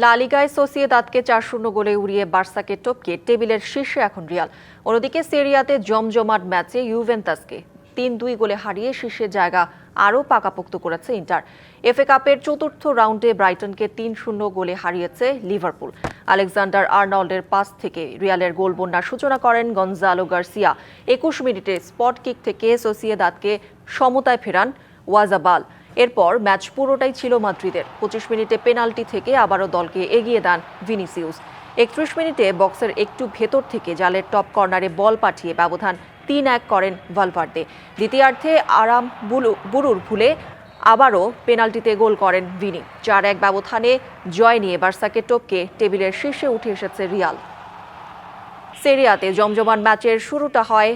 লা লিগায় সোসিয়েদাদকে ৪-০ গোলে উড়িয়ে বার্সাকে টপকে টেবিলের শীর্ষে এখন রিয়াল। অন্যদিকে সেরিয়াতে জমজমাট ম্যাচে ইউভেন্টাসকে ৩-২ গোলে হারিয়ে শীর্ষের জায়গা আরও পাকাপোক্ত করেছে ইন্টার। এফএ কাপের চতুর্থ রাউন্ডে ব্রাইটনকে ৩-০ গোলে হারিয়েছে লিভারপুল। আলেকজান্ডার আর্নল্ডের পাস থেকে রিয়ালের গোল বন্যার সূচনা করেন গনজালো গার্সিয়া। ২১ মিনিটে স্পট কিক থেকে সোসিয়েদাদকে সমতায় ফেরান ওয়াজাবাল। এরপর ম্যাচ পুরোটাই ছিল মাদ্রিদের। ২৫ মিনিটে পেনাল্টি থেকে আবারও দলকে এগিয়ে দেন ভিনিসিউস। ৩১ মিনিটে বক্সের একটু ভেতর থেকে জালের টপ কর্নারে বল পাঠিয়ে ব্যবধান ৩-১ করেন ভালভার্দে। দ্বিতীয়ার্ধে আরাম বুরুর ভুলে আবারও পেনাল্টিতে গোল করেন ভিনি। ৪-১ ব্যবধানে জয় নিয়ে বার্সাকে টপকে টেবিলের শীর্ষে উঠে এসেছে রিয়াল। সেরিয়াতে জমজমান ম্যাচের শুরুটা হয়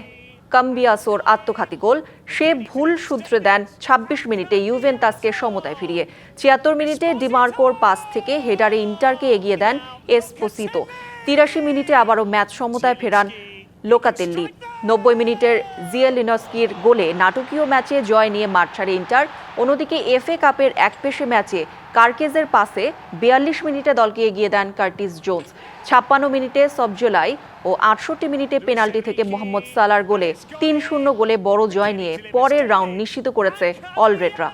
কাম্বিয়াসোর আত্মঘাতী গোল। সে ভুল শুধরে দেন ২৬ মিনিটে ইউভেন্টাসকে সমতায় ফিরিয়ে। ৭৬ মিনিটে ডিমার্কোর পাস থেকে হেডারে ইন্টারকে এগিয়ে দেন এসপোসিতো। ৮৩ মিনিটে আবারও ম্যাচ সমতায় ফেরান লোকাতেল্লি। ৯০ মিনিটের জিয়েলিনস্কির গোলে নাটকীয় ম্যাচে জয় নিয়ে মাঠ ছাড়ে ইন্টার। অন্যদিকে এফএ কাপের একপেশে ম্যাচে কার্কেজের পাসে ৪২ মিনিটে দলকে এগিয়ে দেন কার্টিস জোন্স। ৫৬ মিনিটে সবজেলাই ও ৬৮ মিনিটে পেনাল্টি থেকে মোহাম্মদ সালার গোলে ৩-০ গোলে বড় জয় নিয়ে পরের রাউন্ড নিশ্চিত করেছে অলরেডরা।